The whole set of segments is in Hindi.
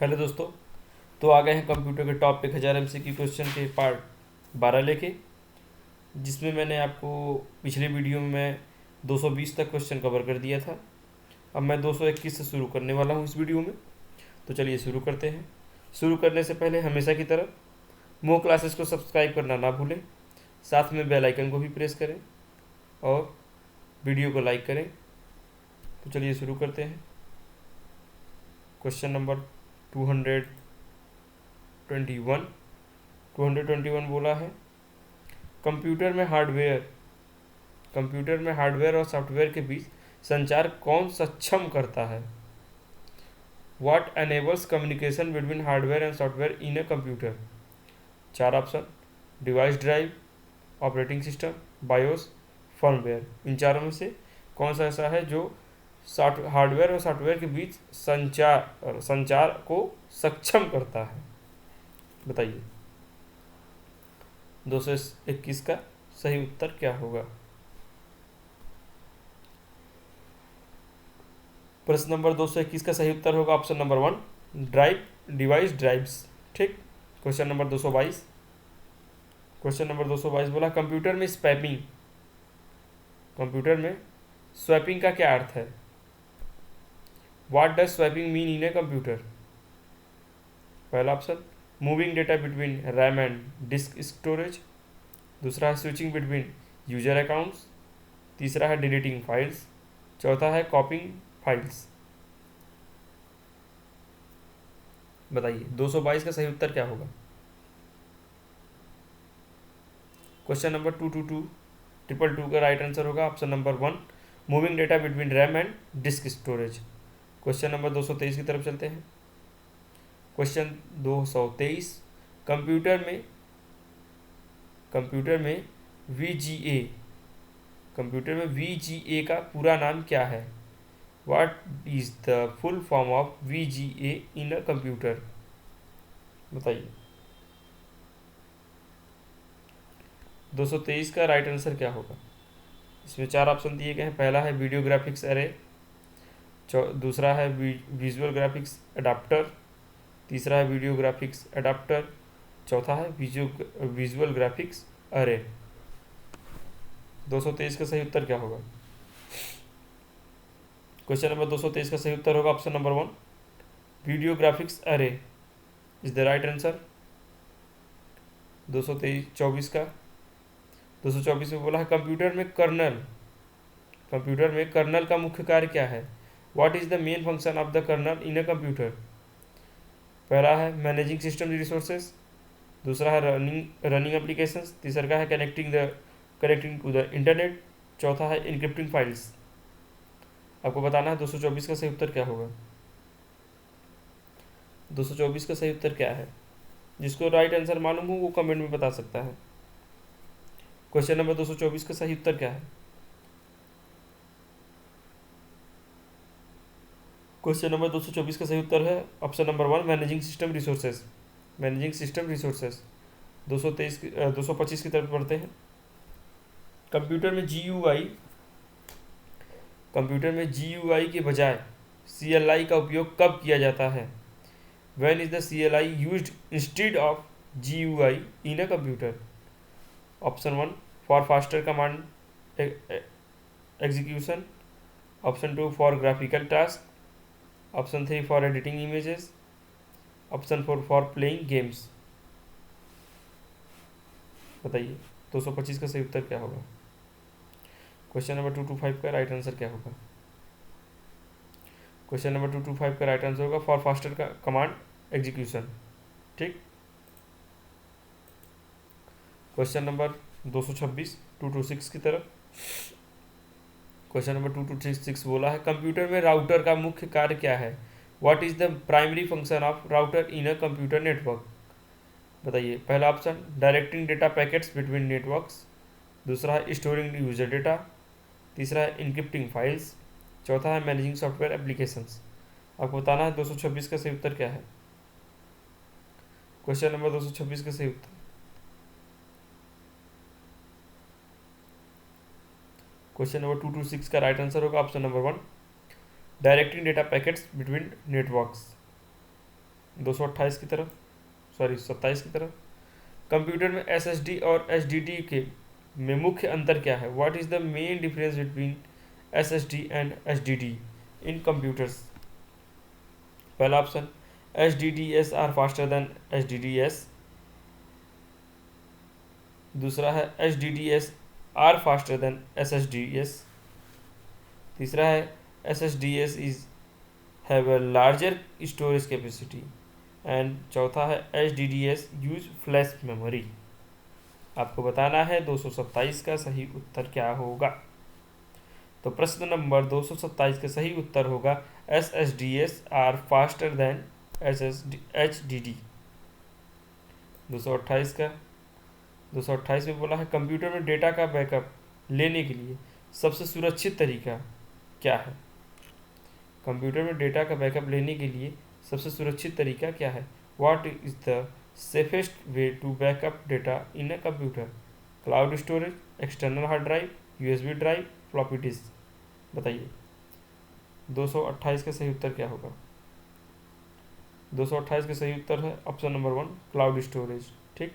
हेलो दोस्तों। तो आ गए हैं कंप्यूटर के टॉप 1000 MCQ क्वेश्चन के पार्ट 12 लेके, जिसमें मैंने आपको पिछले वीडियो में 220 तक क्वेश्चन कवर कर दिया था। अब मैं 221 से शुरू करने वाला हूँ इस वीडियो में। तो चलिए शुरू करते हैं। शुरू करने से पहले हमेशा की तरह मो क्लासेस को सब्सक्राइब करना ना भूलें, साथ में बेल आइकन को भी प्रेस करें और वीडियो को लाइक करें। तो चलिए शुरू करते हैं। क्वेश्चन नंबर 221 221 बोला है, कंप्यूटर में हार्डवेयर और सॉफ्टवेयर के बीच संचार कौन सक्षम करता है? What enables communication between hardware and software in a computer? चार option: device drive, operating system, BIOS, firmware. इन चारों में से कौन सा ऐसा है जो हार्डवेयर और सॉफ्टवेयर के बीच संचार को सक्षम करता है? बताइए। 221 का सही उत्तर क्या होगा? प्रश्न नंबर 221 का सही उत्तर होगा option number 1, drive, device drives. ठीक। क्वेश्चन नंबर 222 बोला, कंप्यूटर में स्वैपिंग का क्या अर्थ है? What does swapping mean in a computer? पहला option, moving data between RAM and disk storage. दूसरा है स्विचिंग बिटवीन यूजर अकाउंट्स। तीसरा है डिलीटिंग फाइल्स। चौथा है कॉपिंग फाइल्स। बताइए 222 का सही उत्तर क्या होगा? क्वेश्चन नंबर 222 का राइट आंसर होगा option number 1, moving data between RAM and disk storage. Question number 223 की तरफ चलते हैं। क्वेश्चन 223, कंप्यूटर में वीजीए का पूरा नाम क्या है? What is the full form of VGA in a computer? बताइए 223 का राइट आंसर क्या होगा? इसमें चार ऑप्शन दिए गए हैं। पहला है वीडियो ग्राफिक्स अरे, दूसरा है विजुअल ग्राफिक्स अडाप्टर, तीसरा है वीडियो ग्राफिक्स अडाप्टर, चौथा है विजुअल ग्राफिक्स अरे। 223 का सही उत्तर क्या होगा? क्वेश्चन नंबर 223 का सही उत्तर होगा ऑप्शन नंबर 1, वीडियो ग्राफिक्स अरे इज द राइट आंसर। 224 का 224 में बोला है, कंप्यूटर में कर्नल का मुख्य कार्य क्या है? What is the main function of the kernel in a computer? पहला है मैनेजिंग सिस्टम रिसोर्सेज, दूसरा है रनिंग एप्लीकेशंस, तीसरा है कनेक्टिंग टू द इंटरनेट, चौथा है इनक्रिप्टिंग फाइल्स। आपको बताना है 224 का सही उत्तर क्या होगा। 224 का सही उत्तर क्या है? जिसको राइट आंसर मालूम हो वो कमेंट में बता सकता है। क्वेश्चन नंबर 224 का सही उत्तर क्या है? क्वेश्चन नंबर 224 का सही उत्तर है option number 1, managing system resources. 225 की तरफ बढ़ते हैं। कंप्यूटर में GUI के बजाय CLI का उपयोग कब किया जाता है? When is the CLI used instead of GUI in a computer? Option 1, for faster command execution, option 2 for graphical task, option 3 for editing images, option 4 for playing games. बताइए 225 का सही उत्तर क्या होगा? क्वेश्चन नंबर 225 का राइट आंसर क्या होगा? क्वेश्चन नंबर 225 का राइट आंसर होगा फॉर फास्टर का कमांड एग्जीक्यूशन। ठीक। क्वेश्चन नंबर 226 की तरफ। क्वेश्चन नंबर 226 बोला है, कंप्यूटर में राउटर का मुख्य कार्य क्या है? What is the primary function of router in a computer network? बताइए। पहला option, directing data packets between networks, दूसरा है स्टोरिंग यूजर डेटा, तीसरा है इनक्रिप्टिंग फाइल्स, चौथा है मैनेजिंग सॉफ्टवेयर एप्लीकेशंस। आपको बताना है 226 का सही उत्तर क्या है। क्वेश्चन नंबर 226 का सही उत्तर। क्वेश्चन नंबर 226 का राइट आंसर होगा option number 1, directing data packets between networks. 228 की तरफ, सॉरी 27 की तरफ। कंप्यूटर में SSD और HDD के में मुख्य अंतर क्या है? What is the main difference between SSD and HDD in computers? पहला option, HDDs are faster than HDDs। दूसरा है HDDs are faster than SSDs। तीसरा है SSDs is have a larger storage capacity. And चौथा है HDDs यूज फ्लैश मेमोरी। आपको बताना है 227 का सही उत्तर क्या होगा। तो प्रश्न नंबर 227 का सही उत्तर होगा SSDs are faster than HDD। 228 का 228 में बोला है कंप्यूटर में डेटा का बैकअप लेने के लिए सबसे सुरक्षित तरीका क्या है? कंप्यूटर में डेटा का बैकअप लेने के लिए सबसे सुरक्षित तरीका क्या है? What is the safest way to backup data in a computer? Cloud storage, external hard drive, USB drive, floppy disk. बताइए 228 का सही उत्तर क्या होगा? 228 का सही उत्तर है ऑप्शन नंबर 1, क्लाउड स्टोरेज। ठीक,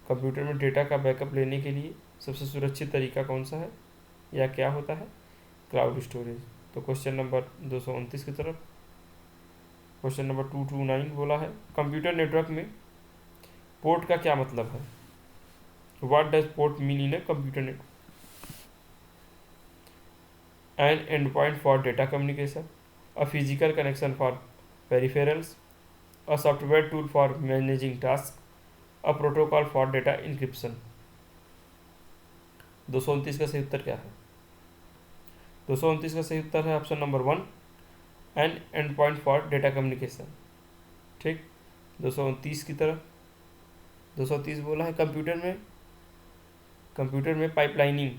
कंप्यूटर में डेटा का बैकअप लेने के लिए सबसे सुरक्षित तरीका कौन सा है या क्या होता है? Cloud storage. तो क्वेश्चन नंबर 229 की तरफ, क्वेश्चन नंबर 229 बोला है कंप्यूटर नेटवर्क में पोर्ट का क्या मतलब है? What does port mean in a computer network? An end point for data communication, a physical connection for peripherals, a software tool for managing task, a protocol for data encryption. 229 का सही उत्तर क्या है? 229 का सही उत्तर है option number 1, an end point for data communication. ठीक, 229 की तरफ 230 बोला है कंप्यूटर में पाइपलाइनिंग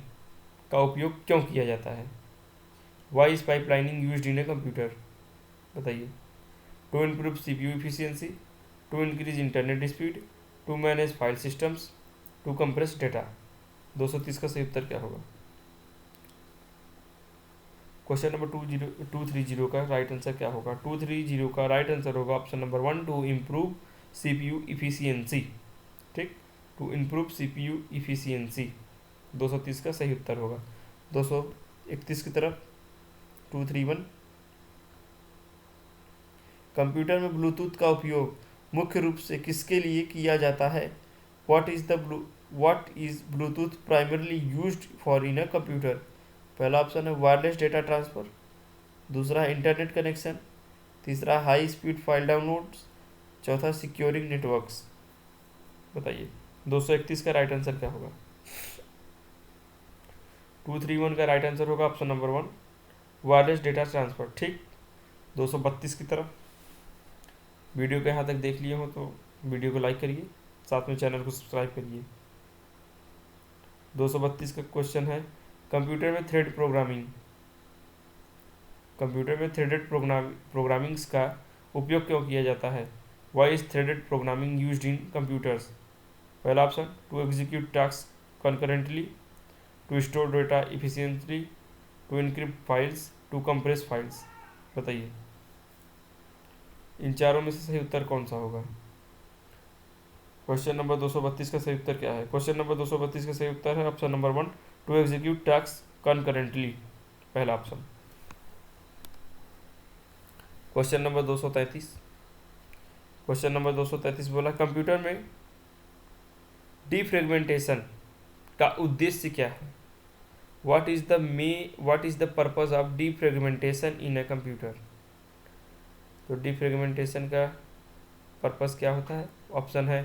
का उपयोग क्यों किया जाता है? Why is pipelining used in a computer? बताइए। To improve CPU efficiency, to increase internet speed, to manage file systems, to compress data. 230 का सही उत्तर क्या होगा? क्वेश्चन नंबर 230 का राइट आंसर क्या होगा? 230 का राइट आंसर होगा option number 1, to improve CPU efficiency. ठीक, टू इम्प्रूव CPU इफिशियंसी 230 का सही उत्तर होगा। 231 की तरफ 231, कंप्यूटर में ब्लूटूथ का उपयोग मुख्य रूप से किसके लिए किया जाता है? What is Bluetooth primarily used for in a computer? पहला ऑप्शन है वायरलेस डेटा ट्रांसफर, दूसरा है इंटरनेट कनेक्शन, तीसरा हाई स्पीड फाइल डाउनलोड्स, चौथा सिक्योरिंग नेटवर्क्स। बताइए 231 का राइट आंसर क्या होगा? 231 का राइट आंसर होगा option number 1, wireless data transfer. ठीक, 232 की तरफ, वीडियो के यहाँ तक देख लिए हो तो वीडियो को लाइक करिए, साथ में चैनल को सब्सक्राइब करिए। 232 का क्वेश्चन है कंप्यूटर में थ्रेडेड प्रोग्रामिंग्स का उपयोग क्यों किया जाता है? Why is threaded programming used in computers? पहला option, to execute task concurrently, to store data efficiently, to encrypt files, to compress files. बताइए इन चारों में से सही उत्तर कौन सा होगा? क्वेश्चन नंबर 232 का सही उत्तर क्या है? क्वेश्चन नंबर 232 का सही उत्तर है option number 1, to execute task concurrently, पहला option. Question number 233, question number 233 बोला कंप्यूटर में डीफ्रेगमेंटेशन का उद्देश्य क्या है? What is the purpose of defragmentation in a computer? तो डीफ्रेगमेंटेशन का पर्पस क्या होता है? ऑप्शन है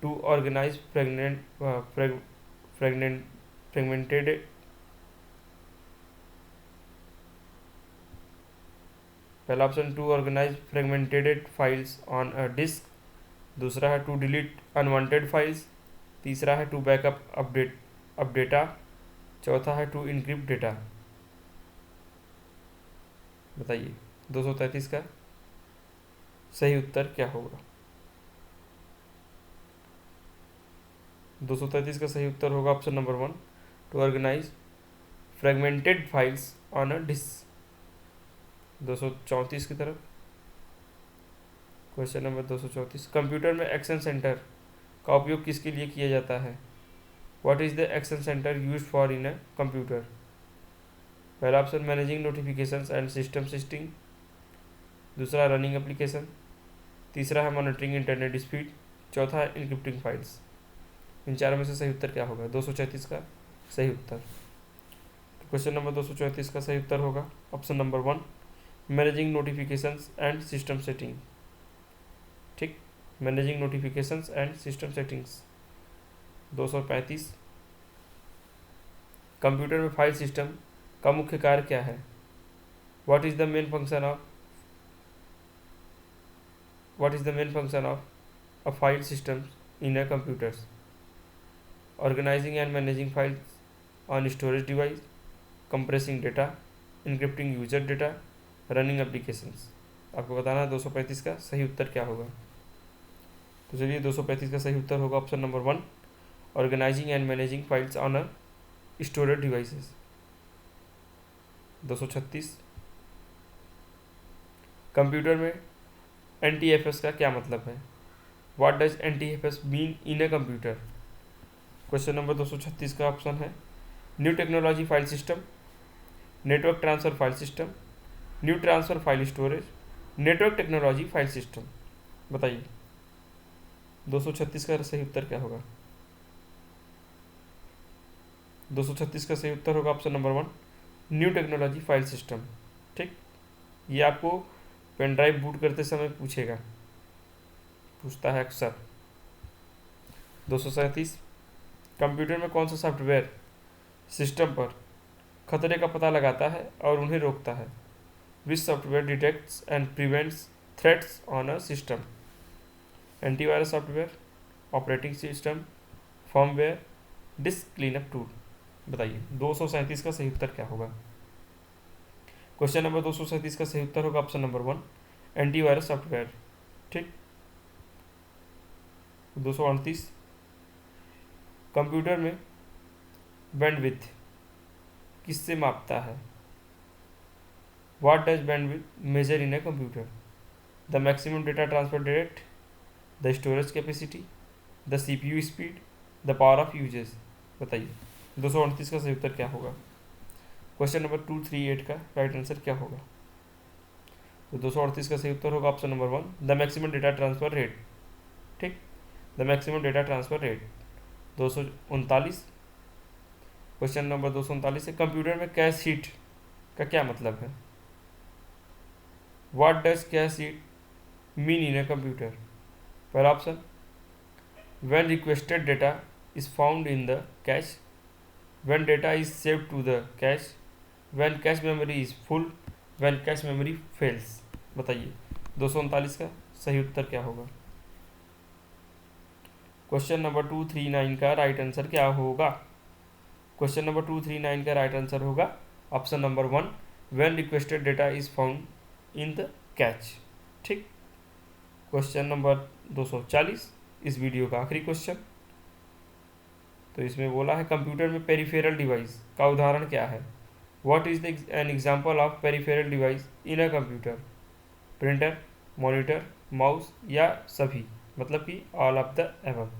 टू ऑर्गेनाइज फ्रेगमेंटेड पहला option to organise fragmented files on a disk, दूसरा है टू डिलीट अनवांटेड फाइल्स, तीसरा है टू बैकअप अप डेटा, चौथा है टू इनक्रिप्ट डेटा। बताइए 233 का सही उत्तर क्या होगा? 233 का सही उत्तर होगा option number 1, to organise fragmented files on a disk. 234 की तरफ, क्वेश्चन नंबर 234, कंप्यूटर में एक्शन सेंटर का उपयोग किसके लिए किया जाता है? What is the action centre use for in a computer? पहला option managing notifications and system settings, दूसरा रनिंग एप्लीकेशन, तीसरा है मॉनिटरिंग इंटरनेट स्पीड, चौथा है इनक्रिप्टिंग फाइल्स। इन चारों में से सही उत्तर क्या होगा? 234 का सही उत्तर। तो क्वेश्चन नंबर 234 का सही उत्तर होगा option number 1, managing notifications and system setting. ठीक, managing notifications and system settings. 235, computer में फाइल सिस्टम का मुख्य कार्य क्या है? What is the main function of a file system in a computers? Organising and managing files on storage device, compressing data, encrypting user data, running applications. आपको बताना है 235 का सही उत्तर क्या होगा। तो चलिए 235 का सही उत्तर होगा option number 1, organising and managing files on a storage devices. 236, computer में NTFS का क्या मतलब है? What does NTFS mean in a computer? Question number 236 का ऑप्शन है new technology file system, network transfer file system, new transfer file storage, network technology file system. बताइए 236 का सही उत्तर क्या होगा? 236 का सही उत्तर होगा option number 1, new technology file system. ठीक, ये आपको पेन ड्राइव बूट करते समय पूछता है अक्सर। 237, कंप्यूटर में कौन सा सॉफ्टवेयर सिस्टम पर खतरे का पता लगाता है और उन्हें रोकता है? विच software detects and prevents threats on a system? Antivirus software, operating system, firmware, disc cleanup tool. बताइए 237 का सही उत्तर क्या होगा? क्वेश्चन नंबर 237 का सही उत्तर होगा ऑप्शन नंबर 1, एंटीवायरस सॉफ्टवेयर। ठीक, 238, कंप्यूटर में बैंडविड्थ किससे मापता है? What does bandwidth measure in a computer? The maximum data transfer rate, the storage capacity, the CPU speed, the power of uses. बताइए 238 का सही उत्तर क्या होगा? क्वेश्चन नंबर 238 का राइट आंसर क्या होगा? तो 238 का सही उत्तर होगा option number 1, the maximum data transfer rate. ठीक, the maximum data transfer rate. 239, question number 239 है कंप्यूटर में कैश हीट का क्या मतलब है? What does cache hit mean in a computer? पहला option, when requested data is found in the cache, when data is saved to the cache, when cache memory is full, when cache memory fails. बताइए 239 का सही उत्तर क्या होगा? क्वेश्चन नंबर 239 का राइट आंसर क्या होगा? क्वेश्चन नंबर 239 का राइट आंसर होगा option number 1, when requested data is found in the catch. ठीक, क्वेश्चन नंबर 240, इस वीडियो का आखिरी क्वेश्चन। तो इसमें बोला है कंप्यूटर में पेरिफेरल डिवाइस का उदाहरण क्या है? What is the an example of peripheral device in a computer? Printer, monitor, mouse या सभी, मतलब कि ऑल ऑफ द एबव।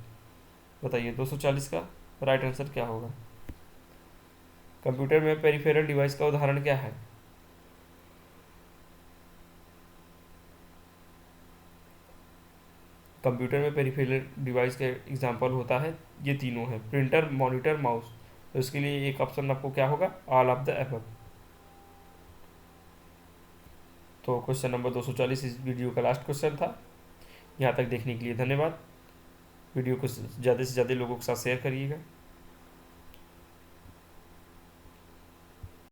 बताइए 240 का राइट आंसर क्या होगा? कंप्यूटर में पेरिफेरल डिवाइस का उदाहरण क्या है? कंप्यूटर में पेरिफेरल डिवाइस का एग्जांपल होता है, ये तीनों है, प्रिंटर, मॉनिटर, माउस। तो इसके लिए एक ऑप्शन आपको क्या होगा? All of the above. तो क्वेश्चन नंबर 240 इस वीडियो का लास्ट क्वेश्चन था। यहाँ तक देखने के लिए धन्यवाद। वीडियो को ज़्यादा से ज़्यादा लोगों के साथ शेयर करिएगा।